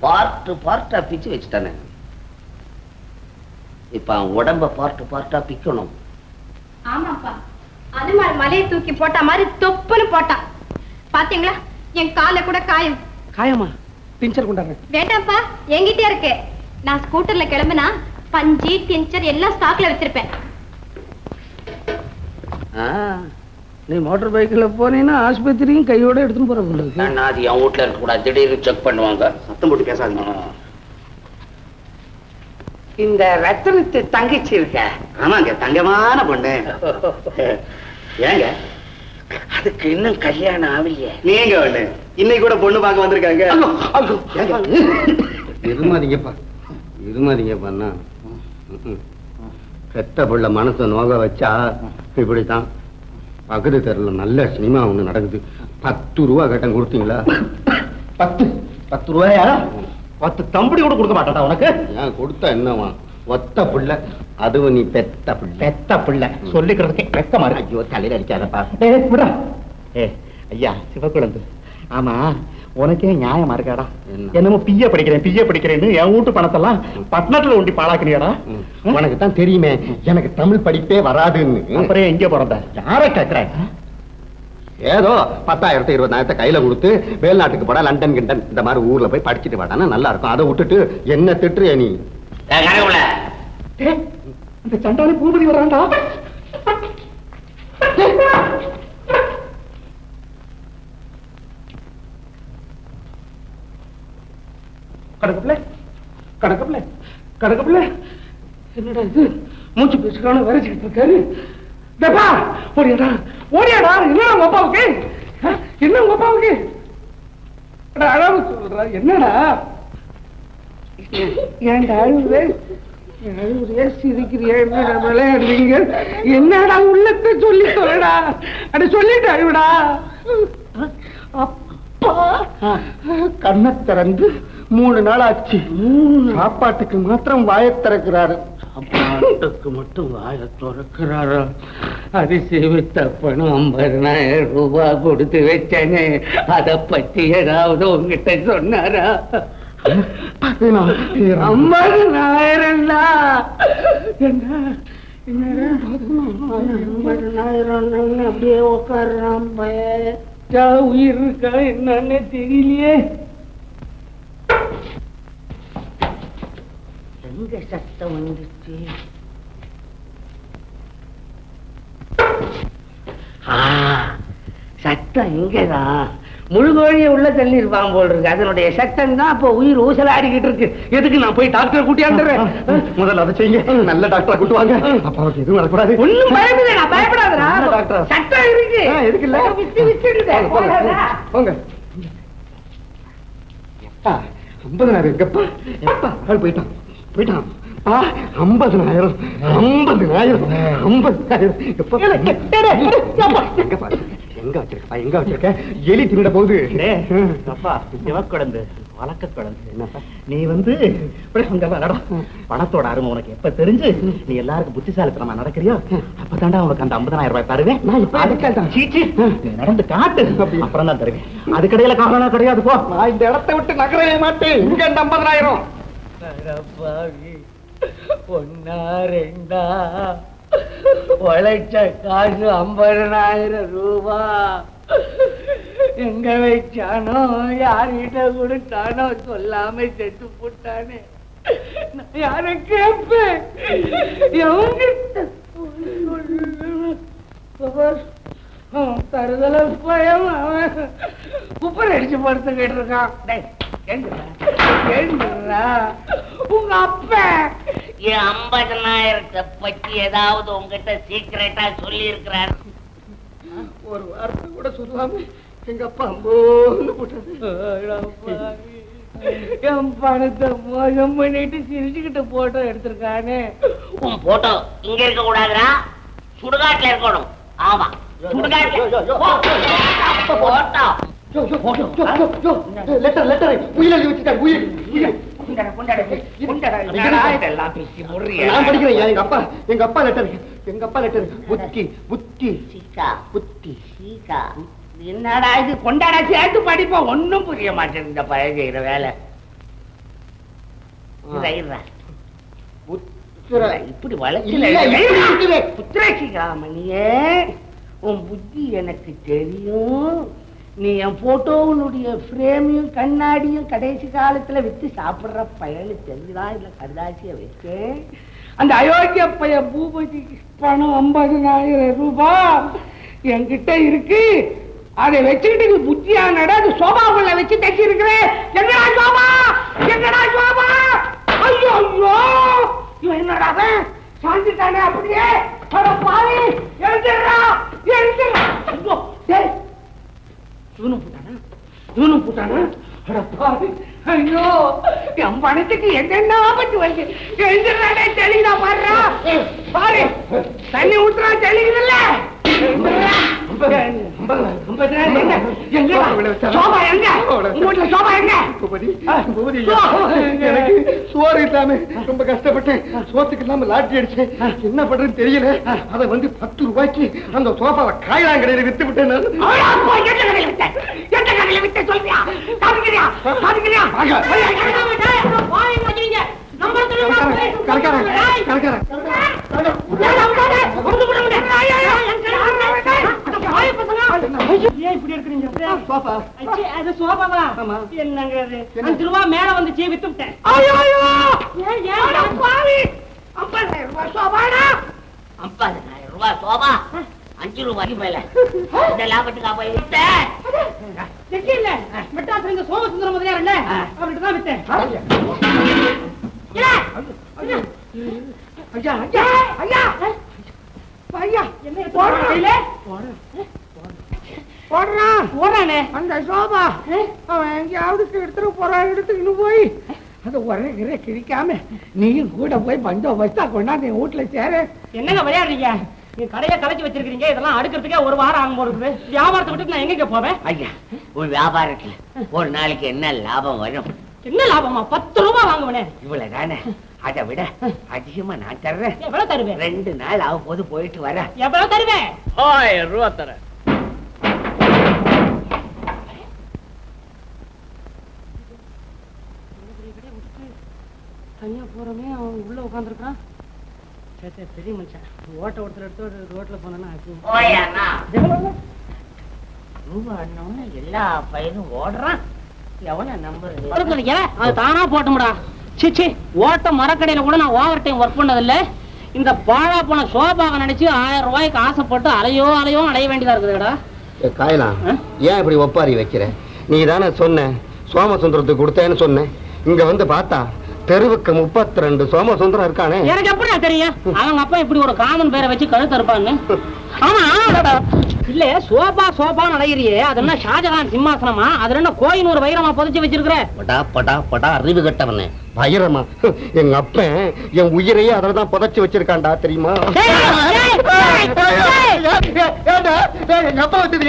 பார்ட்டா பிச்சு வச்சுட்டானே. இப்ப உடம்ப பார்ட்டா பிக்கணும். ஆமாப்பா, அது மாதிரி மலையை தூக்கி போட்டா மாதிரி தொப்புன்னு போட்டான். பாத்தீங்களா, என் கால கூட காயம். காயமா? டிஞ்சர் கொண்டாங்க. வேண்டாம்ப்பா, என்கிட்டே இருக்கு. நான் ஸ்கூட்டர்ல கிளம்புனா பஞ்சி டிஞ்சர் எல்லாம் ஸ்டாக்ல வச்சிருப்பேன். நீ மோட்டார் பைக்ல போனீங்கன்னா ஆஸ்பத்திரியும் கையோட எடுத்துன்னு போற போல இருக்கு. அது என் வீட்டுல இருக்க கூடாது, திடீர்னு செக் பண்ணுவாங்க. சத்தம் போட்டு பேசாதீங்க. இந்த ரத்தனத்து தங்கச்சி இருக்க? ஆமாங்க, தங்கமான பொண்ணு. ஏங்க அதுக்கு இன்னும் கல்யாணம் ஆகலையே? நீங்க ஒண்ணு இன்னைக்கு கூட பொண்ணு பார்க்க வந்திருக்காங்க. இருமாதீங்கப்பா. பெத்த பிள்ளை மனசை நோக வச்சா இப்படித்தான். பக்கத்து தெருல நல்ல சினிமா ஒண்ணு நடக்குது. 10 ரூபா கட்டம் கொடுத்தீங்களா? 10 ரூபாயா? 10 தம்படி கூட கொடுக்க மாட்டாடா உனக்கு. ஏன் கொடுத்தா என்னவா? ஒத்த பிள்ளை, அதுவும் நீ பெத்த பிள்ளை சொல்லிக்கிறதுக்கு வெக்கமா இருக்கு. ஐயோ, தலையில அடிக்காதப்பா. ஐயா சிவக்குழந்து, ஆமா உனக்கே நியாயமா இருக்காடா? என்னமோ பிய படிக்கிறேன்னு என் வீட்டு பணத்தெல்லாம் பட்டணத்துல ஒண்டி பாழாக்குறியாடா? உனக்கு தான் தெரியுமே எனக்கு தமிழ் படிப்பே வராதுன்னு. அப்புறம் எங்க பிறந்த? யாரை கேட்கிறேன்? ஏதோ 10,000 20,000 கையில கொடுத்து வெளிநாட்டுக்கு போடா, லண்டன் கிண்டன் இந்த மாதிரி ஊர்ல போய் படிச்சுட்டு வாடானா நல்லா இருக்கும். அதை விட்டுட்டு என்ன திட்டுறிய நீ? அந்த சண்டாளி பூபதி வரான்டா. கடக்கப்பிள்ள என்னடா இது? மூச்சு பேசுக்கான வரைச்சிக்கிட்டு இருக்காரு. ஓடியாடா. என்ன உங்க அப்பாவுக்கு? என்ன உங்க அப்பாவுக்கு? அழகு சொல்றா. என்னடா ஏன்டா அழுவே? அழுவுறியா சிரிக்கிறியா? என்னடா விளையாடுறீங்க? என்னடா உள்ளத்தை சொல்லி சொல்லடா. அட சொல்லிட்டு அழுவிடா. கண்ணை திறந்து 3 நாள் ஆச்சு. சாப்பாட்டுக்கு மாத்திரம் வாயை திறக்கிறாரு. சாப்பாட்டுக்கு மட்டும் வாயை திறக்கிறாரா? அதிசயத்தப்பனும் 50,000 ரூபாய் கொடுத்து வச்சேனே, அதை பத்தி ஏதாவது உங்ககிட்ட சொன்னாரா? 50,000 அப்படியே உட்கார்றான். உயிர் இருக்கா என்னன்னு தெரியலையே. எங்க சத்தம் வந்துச்சு? சத்தம் இங்கதான். முழுகோழிய உள்ள தள்ளி இருப்பான் போல் இருக்கு. அதனுடைய சத்தம் தான் அப்ப உயிர் ஊசலாடிக்கிட்டு இருக்கு. எதுக்கு நான் போய் டாக்டரை கூட்டியாந்துறேன்? முதல்ல அதை செய்யுங்க. நல்ல டாக்டரை கூட்டுவாங்க. அப்பாவுக்கு எதுவும் நடக்கூடாது. ஒண்ணும் பயப்பட பயப்படாதா? டாக்டர் சத்தம் இருக்கு. எதுக்கு இல்ல? போங்க. 50,000 எங்கப்பா? எப்பா ஆள் போயிட்டான். 50,000 எங்க வச்சிருக்க? எலி தின்னுட போகுது. சிவக்குழந்து, வழக்க குழந்தை, நீ பணத்தோட அருமை உனக்கு எப்ப தெரிஞ்சு நீ எல்லாருக்கும் புத்திசாலித்தனமா நடக்கிறியோ அப்பதான்டா உனக்கு அந்த 50,000 ரூபாய் தருவேன். நடந்து காட்டு, அப்புறம் தான் தருவேன். அதுக்கடையில காரணம் கிடையாது. போ, நான் இந்த இடத்தை விட்டு நகரவே மாட்டேன். இங்க அந்த 50,000 1 2 உழைச்ச காசு 50,000 ரூபாய் எங்க வச்சானோ, யார்கிட்ட கொடுத்தானோ சொல்லாம செத்து போட்டானே. நான் யார கேட்பேன்? தருதல பயம். அவன் குப்பர் அடிச்சு படுத்துக்கிட்டு இருக்கான். உங்க அப்ப என் 50,000 பத்தி ஏதாவது உங்ககிட்ட சீக்கிரட்டா சொல்லி இருக்கிறார்? ஒரு வார்த்தை கூட சொல்லாம எங்க அப்பா அம்போன்னு போட்டாரு. என் பணத்தை மோசம் பண்ணிட்டு சிரிச்சுக்கிட்டு போட்டோ எடுத்திருக்கானே. உன் போட்டோ இங்க இருக்க கூடாதுடா, சுடுகாட்டுல இருக்கணும். ஆமா, சுடுகாட்டுல போட்டோ. லெட்டர் உயிர் எழுதி வச்சுட்டாரு. உயிர் எங்க அப்பா லெட்டர். புத்தி சீக்கா புத்தி சீக்கா. என்னடா இது? கொண்டாடா சேர்த்து படிப்பா. ஒன்னும் புரிய மாட்டேன் இந்த பையன் செய்யற வேலை. இப்படி வளர்ச்சி புத்திரசிகாமணியே, உன் புத்தி எனக்கு தெரியும். நீ என் போட்டோனுடைய ஃப்ரேமையும் கண்ணாடியும் கடைசி காலத்துல வித்து சாப்பிடுற பயனு தெரிஞ்சுதான் இல்ல கருதாசிய வச்சேன். அந்த அயோக்கிய பைய பூபதிக்கு பணம் 50,000 ரூபாய் என்கிட்ட இருக்கு. அதை வச்சுக்கிட்டு நீ புத்தியானடா அது சோபாவுள்ள வச்சு தச்சு இருக்கிறேன். எங்கடா சோபா, எங்கடா சோபா? ஐயோ ஐயோ, இவன் என்னடா சாந்திட்டானே அப்படியே. பாவி எழுந்துடுறா, எழுந்துடுறா. ஐயோ டேய், இவனும் போட்டானா? அட பாவி, ஐயோ என் பணத்துக்கு என்னென்ன ஆபத்து வருது. எழுந்துடுறானே, தெளிதா பாடுறா. பாரு தண்ணி ஊத்துறா, தெளிக்குதுல்ல. சோறு இல்லாம ரொம்ப கஷ்டப்பட்டேன். சோத்துக்கு இல்லாம லாட்டி அடிச்சேன். என்ன பண்றதுன்னு தெரியல. அதை வந்து 10 ரூபாய்க்கு அந்த சோபாவை காயலாங்கடையில வித்து விட்டேன். மேல வந்துச்சு வித்து விட்டேன். 50,000 ரூபாய் சோபா 5 ரூபாய்க்கு மேல இந்த லாபத்துக்கு சோமசுந்தரம் முதலியார் இல்ல அவர்கிட்ட தான் வித்தேன். போறானே அந்த சோபா அவன் எங்கேயாவது எடுத்துட்டு போறான். எடுத்துக்கிட்டு போய் அதை ஒரே கிழிக்காம நீயும் கூட போய் பந்தோபஸ்தா கொண்டாந்து என் வீட்டுல சேர. என்னங்க விளையாடுறீங்க? நீங்க கடையை கலைச்சு வச்சிருக்கீங்க. இதெல்லாம் அடுக்கிறதுக்கே 1 வாரம் ஆகும் போறது. வியாபாரத்தை விட்டு நான் எங்க போவேன்? ஐயா, ஒரு வியாபாரத்துல ஒரு நாளைக்கு என்ன லாபம் வரும்? என்ன லாபமா? 10 ரூபாய் வாங்குவனே. இவ்வளவு தானே? அதை விட அதிகமா நான் தர்றேன். எவ்வளவு தருவேன்? 2 நாள் ஆகும் போது போயிட்டு வர. எவ்வளவு தருவேன்? 1000 ரூபாய் தரேன். தனியா போறமே, அவன் உள்ள உட்காந்துருக்கான். பெரிய மனுஷன் ஓட்ட ஒருத்தர் எடுத்து ரோட்ல போனா எல்லா பையனும் ஓடுறான். எவன நம்புறது? அது தானா போட்டோம்டா. சிச்சி, ஓட்ட மரக்கடையில கூட நான் ஓவர் டைம் ஒர்க் பண்ணதில்ல. இந்த பாழா போன சோபாவை நினைச்சு 1000 ரூபாய்க்கு ஆசைப்பட்டு அலையோ அலைய வேண்டியதா இருக்குதுடா. காயலாம், ஏன் இப்படி ஒப்பாரி வைக்கிற? நீ தானே சொன்ன சோமசுந்தரத்துக்கு கொடுத்தேன்னு சொன்னேன். இங்க வந்து பார்த்தா தெருவுக்கு 32 சோமசுந்தரம் இருக்கானே. எனக்கு எப்படி தெரியும் அவங்க அப்பா இப்படி ஒரு காமன் பேரை வச்சு கழுத்து இருப்பான்னு? ஆமா இல்ல, சோபா அலையிறியே, அது என்ன ஷாஜகான் சிம்மாசனமா? அது என்ன கோயினூர் வைரமா புதைச்சு வச்சிருக்கிற? படா அறிவு கட்டவனே. வைரமா? எங்க அப்பன் என் உயிரையே அததான் புதைச்சு வச்சிருக்கான்டா, தெரியுமா? எங்க அப்பா வந்து